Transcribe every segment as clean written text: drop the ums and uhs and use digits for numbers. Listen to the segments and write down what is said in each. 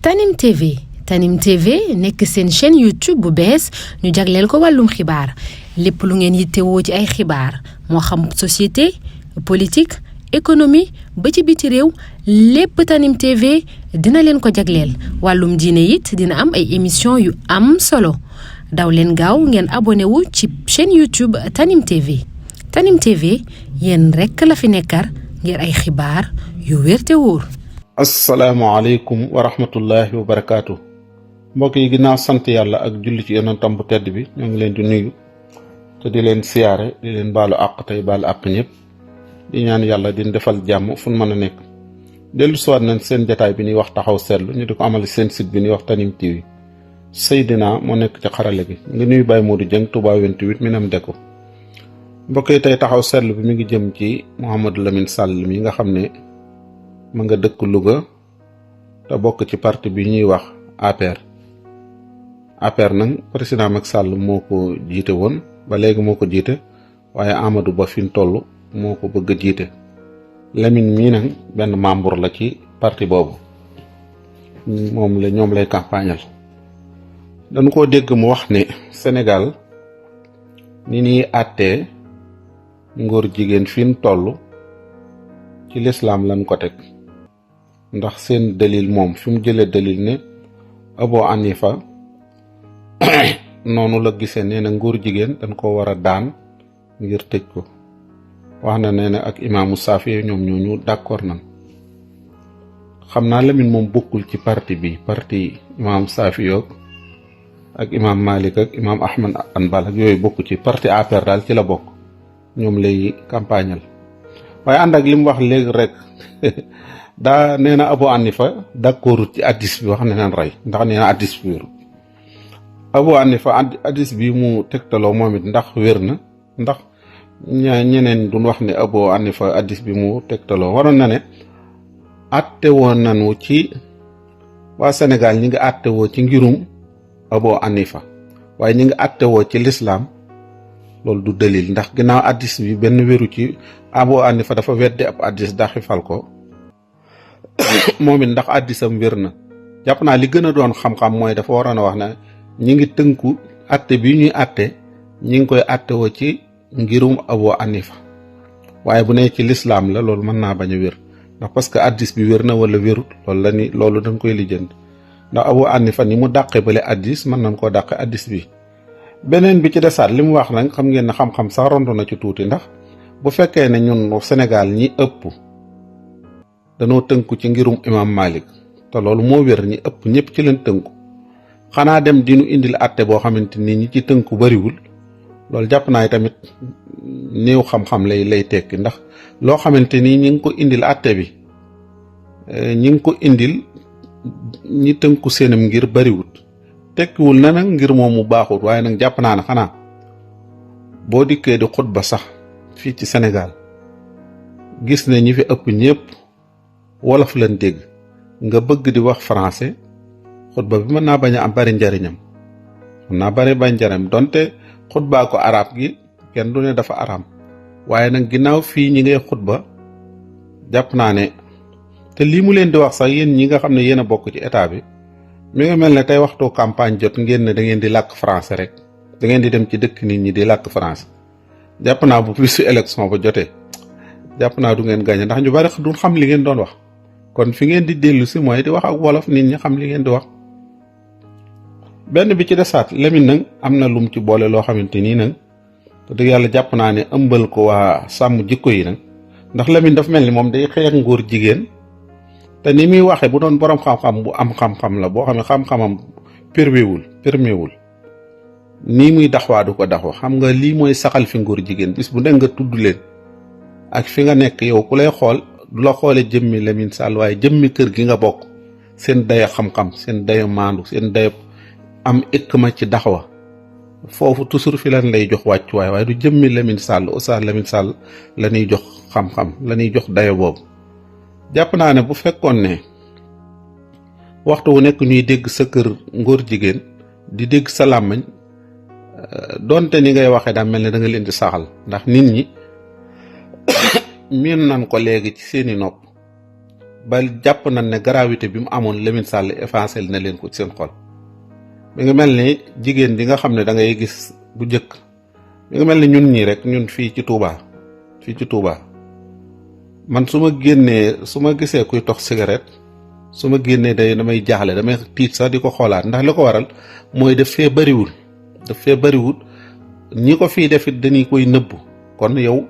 Tanim TV Tanim TV nekk seen chaîne YouTube bu bees ñu jagleel ko wàllum xibaar lépp lu ngeen yittewoo ci ay xibaar moo xam société politique économie ba ci biti réew lépp Tanim TV dina leen ko jagleel wàllum diine it dina am ay émission yu am solo daw leen gaaw ngeen abonné wu ci chaîne YouTube Tanim TV Tanim TV yéen rekk la fi nekkar ngir ay xibaar yu wér te wóor. asalaamaaleykum wa rahmatullahi wa barakaatu mbokk yi ginnaaw sant yàlla ak julli ci yonentam bu tedd bi ñoo ngi leen di nuyu te di leen siyaare di leen baalu àq tey baalu àq ñëpp di ñaan yàlla di defal jàmm fu mën a nekk dellu siwaat nañ seen jataay bi ñuy wax taxaw seetlu ñu di ko amal seen site bi ñuy wax Tanim TV Seydina moo nekk ci xarale gi ngi nuyu Baye Modou Dieng Touba 28 Minam Deko mbokk yi tey taxaw seetlu bi mi ngi jëm ci Mouhamadou Lamine Sall mi nga xam ne ma nga dëkk Louga te bokk ci parti bi ñuy wax APR nag président Macky Sall moo ko jiite woon ba léegi moo ko jiite waaye Amadou Ba fi mu toll moo ko bëgg a jiite Lamine mii nag benn membre la ci parti boobu ñoom lay campagnal dañu ko dégg mu wax ne Sénégal ni ñuy àttee ngóor jigéen fi mu toll ci lislaam lañ ko teg ndax seen dalil moom fi mu jëlee dalil ne Abu Hanifa noonu la gisee nee na ngóor jigéen dañ ko war a daan ngir tëj ko wax na nee na ak imaamu Saafi ñoom ñooñu d'accord nan xam naa Lamine moom bokkul ci parti bi parti imaam Saafi yoog ak imaam Malik ak imaam Ahmad Anbal ak yooyu bokk ci parti APR daal ci la bokk ñoom lay campagnal waaye ànd ak li mu wax léegi rek daa nee na Abu Hanifa d'accord ci addis bi wax ne naan rey ndax nee na addis bi wéru Abu Hanifa addis bi mu tegtaloo moom it ndax wér na ndax ñeneen duñ wax ne Abu Hanifa addis bi mu tegtaloo waroon na ne àtte woon nanu ci waa Sénégal ñi ngi àtte woo ci ngirum Abu Hanifa waaye ñi ngi àtte woo ci lislaam loolu du dalil ndax ginnaaw addis bi benn wéru ci Abu Hanifa dafa weddi ab addis daxi fal ko moom it ndax addisam wér na jàpp naa li gën a doon xam-xam mooy dafa waroon a wax ne ñi ngi tënku atte bi ñuy atte ñi ngi koy atte woo ci ngirum Abu Hanifa waaye bu ne ci lislaam la loolu mën naa bañ a wér ndax parce que addis bi wér na wala wérut loolu dañ koy lijjant ndax Abu Hanifa ni mu dàqe bale addis mën nañ koo dàqe addis bi beneen bi ci desaat li mu wax nag xam ngeen ne xam-xam sax rondu na ci tuuti ndax bu fekkee ne ñun Sénégal ñi ëpp danoo tënku ci ngirum imam Malik te loolu moo wér ñi ëpp ñëpp ci leen tënku xanaa dem dinu indil àtte boo xamante ni ñi ci tënku bariwul loolu jàpp naa tamit néew xam-xam lay tekki ndax loo xamante ni ñi ngi ko indil àtte bi ñi ngi ko indil ñi tënku seenam ngir bariwut tekkiwul na nag ngir moom mu baaxut waaye nag jàpp naa ne xanaa boo dikkee di xutba sax fii ci Sénégal gis ne ñi fi ëpp ñëpp wolof lañ dégg nga bëgg di wax français xutba bi mën naa bañ a am bari njariñam mën naa bari bañ njariñam donte xutbaa ko arab gi kenn du ne dafa araam waaye nag ginnaaw fii ñi ngay xutba jàpp naa ne te lii mu leen di wax sax yéen ñi nga xam ne yéen a bokk ci état bi mi nga mel ne tey waxtu campagne jot ngeen ne da ngeen di làkk français rek da ngeen di dem ci dëkk nit ñi di làkk français jàpp naa bu bisu élection ba jotee jàpp naa du ngeen gagné ndax ñu bari du xam li ngeen doon wax kon fi ngeen di dellu si mooy di wax ak wolof nit ñi xam li ngeen di wax. benn bi ci desaat Lamine nag am na lum ci boole loo xamante nii nag te dëgg yàlla jàpp naa ne ëmbal ko waa sàmm jikko yi nag ndax Lamine dafa mel ni moom day xeex ngóor jigéen te ni muy waxee bu doon borom xam-xam bu am xam-xam la boo xam ne xam-xamam perméwul nii muy daxwaa du ko daxwa xam nga lii mooy saxal fi ngóor jigéen bis bu nekk nga tudd leen ak fi nga nekk yow ku lay xool du la xoole jëmmi Lamine Sall waaye jëmmi kër gi nga bokk seen dayo xam-xam seen dayo maandu seen dayo am ikma ci daxwa foofu toujours fi lan lay jox wàccuwaay waaye du jëmmi Lamine Sall Oustaz Lamine Sall la ñuy jox xam-xam la ñuy jox dayo boobu jàpp naa ne bu fekkoon ne waxtu wu nekk ñuy dégg sa kër ngóor jigéen di dégg sa làmmañ donte ni ngay waxee daa mel ne da nga leen di saxal ndax nit ñi miin nan ko léegi ci seeni nopp ba jàpp nañ ne gravité bi mu amoon Lamine Sall effacé na leen ko ci seen xol. mi ngi mel ni jigéen di nga xam ne da ngay gis bu njëkk mi ngi mel ni ñun ñii rek ñun fii ci Touba man su ma gisee kuy tox cigarette su ma génnee damay jaaxle damay tiit sax di ko xoolaat ndax li ko waral mooy daf fee bariwul ñi ko fii defit dañuy koy nëbbu. kon yow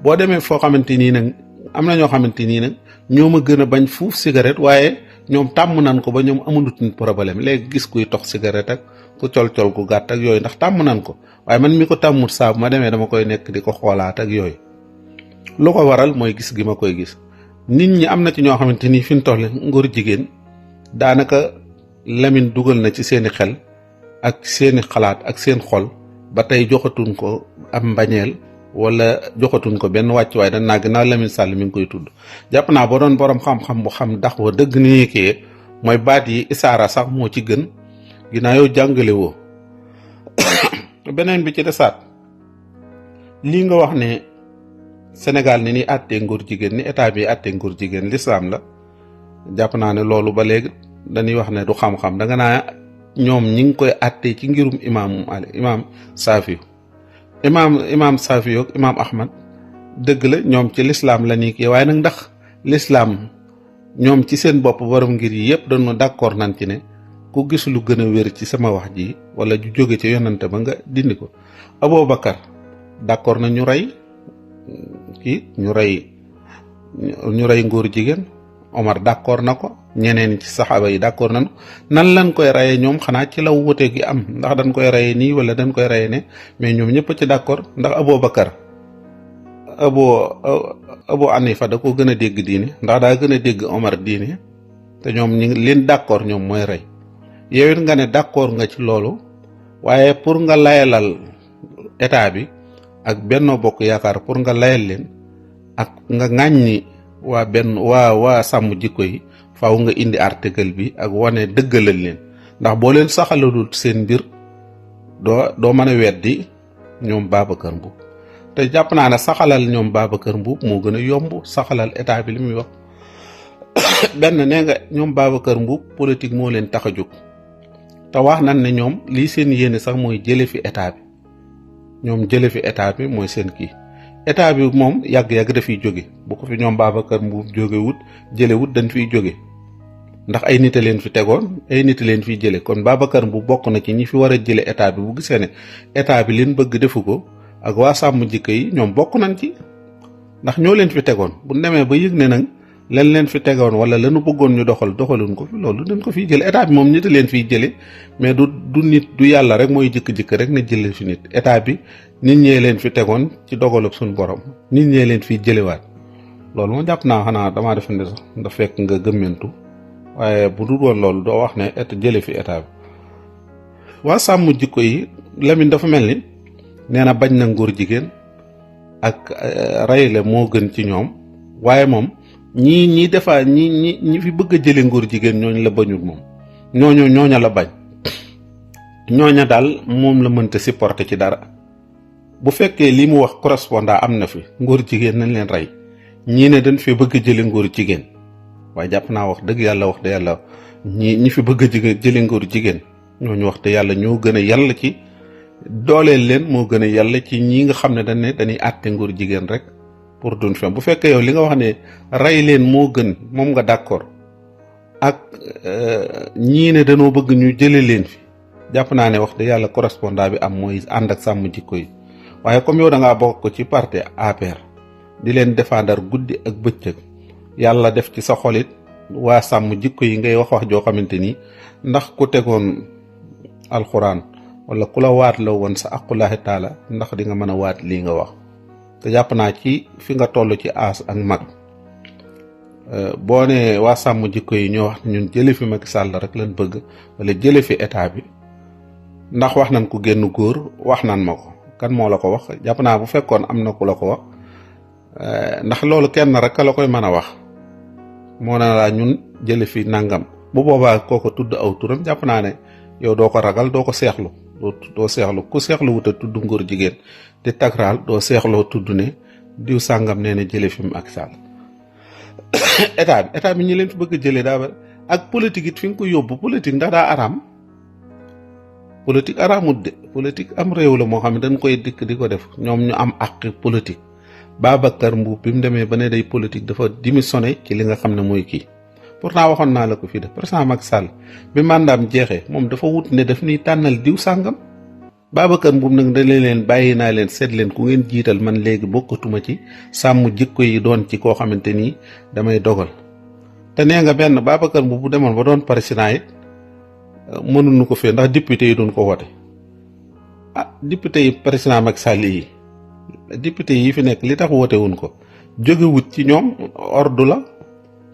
boo demee foo xamante nii nag am na ñoo xamante nii nag ñoo ma gën a bañ fuuf cigarette waaye ñoom tàmm nañ ko ba ñoom amuñu problème léegi gis kuy tox cigarette ak ku col-col gu gàtt ak yooyu ndax tàmm nañ ko waaye man mi ko tàmmut saa bu ma demee dama koy nekk di ko xoolaat ak yooyu. lu ko waral mooy gis gi ma koy gis nit ñi am na ci ñoo xamante ni fi mu toll ngóor jigéen daanaka Lamine dugal na ci seeni xel ak seeni xalaat ak seen xol ba tey joxatuñ ko am mbañeel wala joxatuñ ko benn wàccuwaay dañ naa ginnaaw Lamine Sall mi ngi koy tudd. jàpp naa boo doon borom xam-xam bu xam ndax wa dëgg ni kii mooy baat yi isaara sax moo ci gën ginnaaw yow jàngale woo. beneen bi ci desaat lii nga wax ne Sénégal ni àttee ngóor jigéen ni état bi àttee ngóor jigéen lislaam la jàpp naa ne loolu ba léegi dañuy wax ne du xam-xam danga naa ñoom ñi ngi koy àttee ci ngirum imaam Saafi imaam Saafi ak imaam Ahmad dëgg la ñoom ci lislaam la nii kii waaye nag ndax lislaam ñoom ci seen bopp borom ngir yi yëpp dañu d'accord nañ ci ne ku gis lu gën a wér ci sama wax ji wala ju jóge ci yonante ba nga dindi ko. Aboubacar d'accord na ñu rey ñu rey ngóor jigéen. Omar d'accord na ko ñeneen ci saxaaba yi d'accord nañu nan lañ koy reyee ñoom xanaa ci la wute gi am ndax dañ koy reyee nii wala dañ koy reyee ne mais ñoom ñëpp ci d'accord ndax Aboubacar Abu Hanifa da ko gën a dégg diine ndax daa gën a dégg Omar diine te ñoom ñi leen d'accord ñoom mooy rey. yow it nga ne d'accord nga ci loolu waaye pour nga layalal état bi ak Benno Bokk Yaakaar pour nga layal leen ak nga ŋàññi waa sàmm jikko yi faaw nga indi article bi ak wane dëggalal leen ndax boo leen saxalalul seen mbir doo mën a weddi ñoom Babacar Mboup te jàpp naa ne saxalal ñoom Babacar Mboup moo gën a yomb saxalal état bi li muy wax. benn nee nga ñoom Babacar Mboup politique moo leen tax a jóg te wax nañ ne ñoom lii seen yéene sax mooy jële fi état bi ñoom jële fi état bi mooy seen kii. état bi moom yàgg-yàgg dafiy jóge bu ko fi ñoom Babacar Mboup jógewut jëlewut dañ fiy jóge ndax ay nit a leen fi tegoon ay nit a leen fiy jële kon Babacar Mboup bokk na ci ñi fi war a jële état bi bu gisee ne état bi leen bëgg defu ko ak waa sàmm jikko yi ñoom bokk nañ ci ndax ñoo leen fi tegoon bu demee ba yëg ne nag lan leen fi tegoon wala lanu bëggoon ñu doxaluñ ko fi loolu dañ ko fiy jële état bi moom nit a leen fiy jële mais du nit du yàlla rek mooy jëkk-jëkk rek na jële fi nit état bi nit ñee leen fi tegoon ci dogalub suñu borom nit ñee leen fiy jëlewaat loolu moo jàpp naa xanaa damaa defandi sax da fekk nga gëmmentu waaye bu dul woon loolu doo wax ne jële fi état bi. waa sàmm jikko yi Lamine dafa mel ni nee na bañ na ngóor jigéen ak rey la moo gën ci ñoom waaye moom ñi fi bëgg a jële ngóor jigéen ñooñu la bañul moom ñooña la bañ ñooña daal moom la mënta supporter ci dara. bu fekkee li mu wax correspondant am na fi ngóor jigéen nañ leen rey ñii ne dañ fi bëgg a jële ngóor jigéen waaye jàpp naa wax dëgg yàlla ñi fi bëgg a jële ngóor jigéen ñooñu wax te yàlla ñoo gën a yàlla ci dooleel leen moo gën a yàlla ci ñi nga xam ne dañuy àtte ngóor jigéen rek pour duñ fi bu fekkee yow li nga wax ne rey leen moo gën moom nga d'accord ak ñii ne dañoo bëgg ñu jële leen fi jàpp naa ne wax te yàlla correspondant bi am mooy ànd ak sàmm jikko yi. waaye comme yow da ngaa bokk ci parti APR di leen défendre guddi ak bëccëg yàlla def ci sa xolit waa sàmm jikko yi ngay wax joo xamante ni ndax ku tegoon alxuraan wala ku la waat la woon sa aqullaahi taala ndax di nga mën a waat lii nga wax te jàpp naa ci fi nga toll ci aas ak mag boo ne waa sàmm jikko yi ñoo wax ñun jële fi Macky Sall rek lañ bëgg wala jële fi état bi ndax wax nañ ko génn góor wax nañ ma ko. kan moo la ko wax jàpp naa bu fekkoon am na ku la ko wax ndax loolu kenn rek la koy mën a wax moo na laa ñun jële fi nangam bu boobaa kooko tudd aw turam jàpp naa ne yow doo ko ragal doo ko seexlu doo seexlu ku seexlu wuta tudd ngóor jigéen di takraal doo seexloo tudd ne diw sàngam nee na jële fi Macky Sall état bi ñi leen fi bëgg a jëlee daa bari ak politique it fi nga ko yóbbu politique ndax daa araam politique araamut de politique am réew la moo xam ne dañ koy dikk di ko def ñoom ñu am àq politique. Babacar Mbuub bi mu demee ba ne day politique dafa démissionné ci li nga xam ne mooy kii pourtant waxoon naa la ko fii de président Macky Sall bi mandaam jeexee moom dafa wut ne daf ñuy tànnal diw sàngam Babacar Mbuub nag da leen bàyyi naa leen seet leen ku ngeen jiital man léegi bokkatuma ci sàmm jikko yi doon ci koo xamante nii damay dogal te nee nga benn Babacar Mbuub bu demoon ba doon président it mënuñu ko fee ndax député yi doon ko wote député yi président Macky Sall yi député yi fi nekk li tax woote wuñ ko jógewut ci ñoom ordre la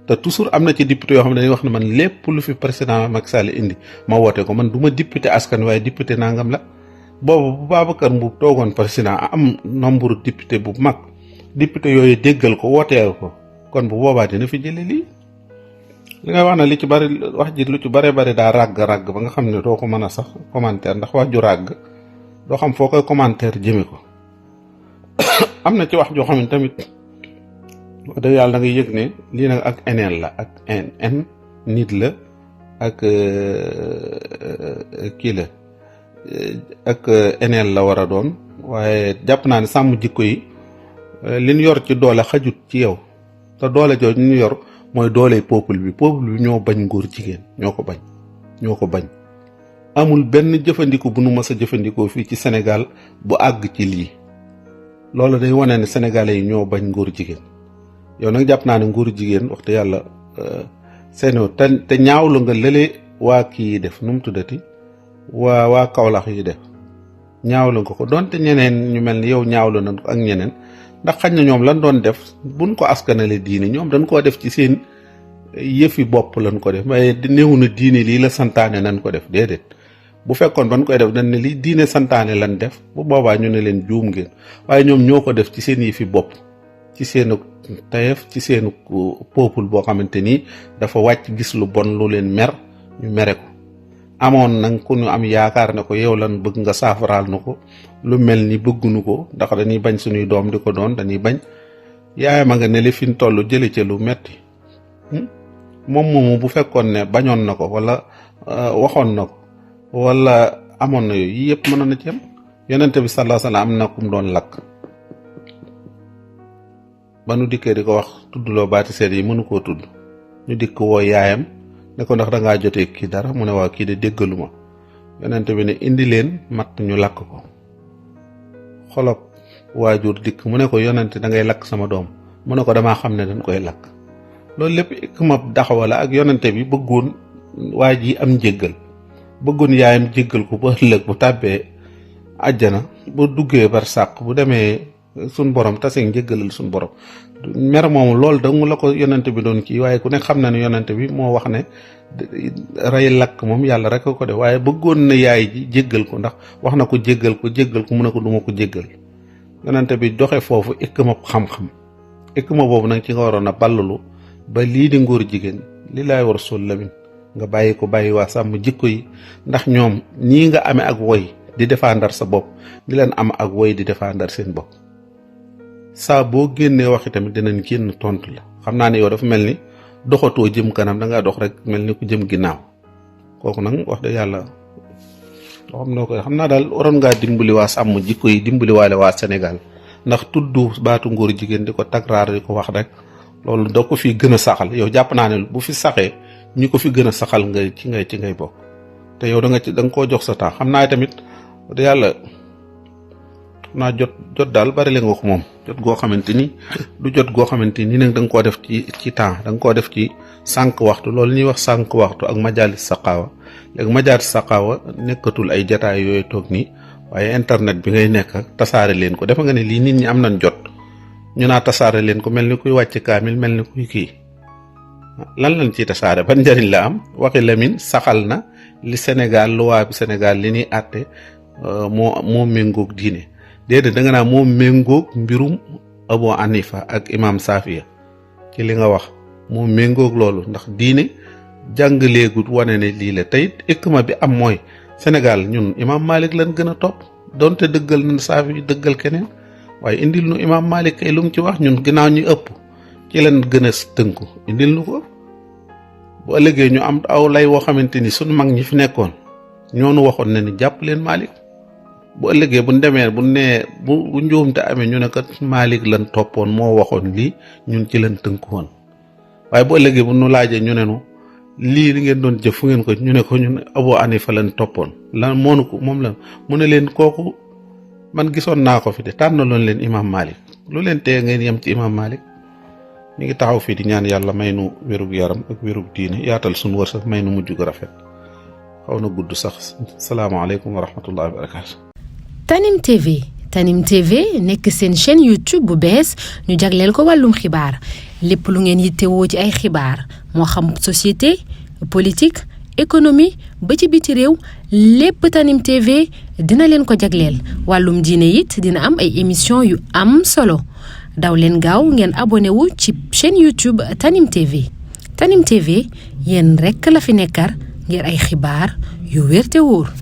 te toujours am na ci député yoo xam ne dañuy wax ne man lépp lu fi président Macky Sall indi ma woote ko man du ma député askan waaye député nangam la boobu bu Babacar Mbuub toogoon président am nombre député bu mag député yooyu déggal ko wooteel ko kon bu boobaa dina fi jële lii li nga wax na li ci bari wax ji lu ci bare bari daa ràgg ba nga xam ne doo ko mën a sax commentaire ndax wax ju ràgg doo xam foo koy commentaire jëme ko am na ci wax joo xam ne tamit wax dëgg yàlla da ngay yëg ne lii nag ak eneen la ak en nit la ak kii la ak eneen la war a doon waaye jàpp naa ne sàmm jikko yi li ñu yor ci doole xajut ci yow te doole jooju ñu yor mooy doole peuple bi ñoo bañ ngóor jigéen ñoo ko bañ amul benn jëfandiku bu nu mës a jëfandikoo fii ci Sénégal bu àgg ci lii loolu day wane ne sénégalais yi ñoo bañ ngóor jigéen yow nag jàpp naa ne ngóor jigéen wax dëgg yàlla seeno te ñaawlu nga lële waa kii yi def nu mu tuddati waa Kaolack yi def ñaawlu nga ko donte ñeneen ñu mel ni yow ñaawlu nañ ko ak ñeneen ndax xañ na ñoom lan doon def buñ ko askanale diine ñoom dañ koo def ci seen yëfi bopp lañ ko def waaye néew na diine lii la santaane nañ ko def déedéet bu fekkoon ban koy def dañ ne lii diine santaane lan def bu boobaa ñu ne leen juum ngeen waaye ñoom ñoo ko def ci seen yëfi bopp ci seenu tayef ci seenu peuple boo xamante ni dafa wàcc gis lu bon lu leen mer ñu mere ko amoon nag ku ñu am yaakaar ne ko yow lan bëgg nga saafaraal na ko lu mel ni bëgguñu ko ndax dañuy bañ suñuy doom di ko doon dañuy bañ yaayam a nga ne li fi ñu toll jële ca lu metti moom moomu bu fekkoon ne bañoon na ko wala waxoon na ko wala amoon na yooyu yëpp mënoon na ci am yonente bi sallallahu alayhi wasallam am na kum doon lakk ba nu dikkee di ko wax tuddloo baati seet yi mënu koo tudd ñu dikk woo yaayam ne ko ndax dangaa jotee kii dara mu ne waaw kii de déggaluma yonente bi ne indi leen matt ñu lakk ko xolob waajur dikk mu ne ko yonente da ngay lakk sama doom mu ne ko damaa xam ne dañ koy lakk loolu lépp ikma daxawa la ak yonente bi bëggoon waa ji am njéggal bëggoon yaayam jéggal ko ba ëllëg bu tàbbee àjjana bu duggee bar sàq bu demee suñ borom tasee njéggalal suñ borom mer moomu loolu dong la ko yonente bi doon kii waaye ku ne xam na ne yonente bi moo wax ne rey lakk moom yàlla rek ko def waaye bëggoon na yaay ji jéggal ko ndax wax na ko jéggal ko mu ne ko duma ko jéggal yonente bi doxe foofu ikma xam-xam ikma boobu nag ci nga waroon a ballalu ba lii di ngóor jigéen li laay war sol lamin nga bàyyi ko bàyyi waa sàmm jikko yi ndax ñoom ñii nga amee ak woy di défendre sa bopp di leen am ak woy di défendre seen bopp saa boo génnee waxi tamit dinañ génn tontu la xam naa ne yow dafa mel ni doxatoo jëm kanam dangaa dox rek mel ni ku jëm ginnaaw kooku nag wax dëgg yàlla loo xam noo koy xam naa daal waroon ngaa dimbali waa sàmm jikko yi dimbali waale waa Sénégal ndax tudd baatu ngóor jigéen di ko takraar di ko wax rek loolu da ko fi gën a saxal yow jàpp naa ne bu fi saxee ñi ko fi gën a saxal nga ci ngay bokk te yow da nga koo jox sa temps xam naa tamit da yàlla naa jot daal bari la nga ko moom jot goo xamante ni du jot goo xamante ni nag da nga koo def ci temps da nga koo def ci sànq waxtu loolu ñuy wax sànq waxtu ak majaalis saqaawa léegi majaalis saqaawa nekkatul ay jataay yooyu toog nii waaye internet bi ngay nekk tasaare leen ko defe nga ne lii nit ñi am nañ jot ñu naa tasaare leen ko mel ni kuy wàcc kaamil mel ni kuy kii lan lañ ciy tasaare ban njëriñ la am waxi Lamine saxal na li Sénégal loi bi Sénégal li ñuy àtte moo méngoog diine déedéet da nga naa moo méngoog mbirum Abu Hanifa ak imam Safiya ci li nga wax moo méngoog loolu ndax diine jàngaleegut wane ne lii la tey ikma bi am mooy Sénégal ñun imam Malik lañ gën a topp donte dëggal nañ Safi dëggal keneen waaye indil nu imam Malik kay lu mu ci wax ñun ginnaaw ñu ëpp ci leen gën a tënku indil nu ko bu ëllëgee ñu am aw lay woo xamante ni sunu mag ñi fi nekkoon ñoonu waxoon ne ni jàpp leen Malick bu ëllëgee bu demee bu njuumte amee ñu ne kat Malick lan toppoon moo waxoon lii ñun ci leen tënku woon waaye bu ëllëgee bu nu laajee ñu ne nu lii li ngeen doon jëf fu ngeen ko ñu ne ko ñun Abu Hanifa lan toppoon lan moonu ko moom la mu ne leen kooku man gisoon naa ko fi de tànnaloon leen imam Malick lu leen tee ngeen yem ci imam Malick ñu ngi taxaw fii di ñaan yàlla may nu wérug yaram ak wérug diine yaatal suñu wërsëg may nu mujj gu rafet xaw na gudd sax salaamaaleykum wa rahmatullahi wa barakaatu. Tanim TV nekk seen chaîne YouTube bu bees ñu jagleel ko wàllum xibaar lépp lu ngeen yittewoo ci ay xibaar moo xam société politique économie ba ci biti réew lépp Tanim TV dina leen ko jagleel wàllum diine it dina am ay émission yu am solo daw leen gaaw ngeen abonné wu ci chaîne YouTube Tanim TV yéen rekk la fi nekkar ngir ay xibaar yu wér te wóor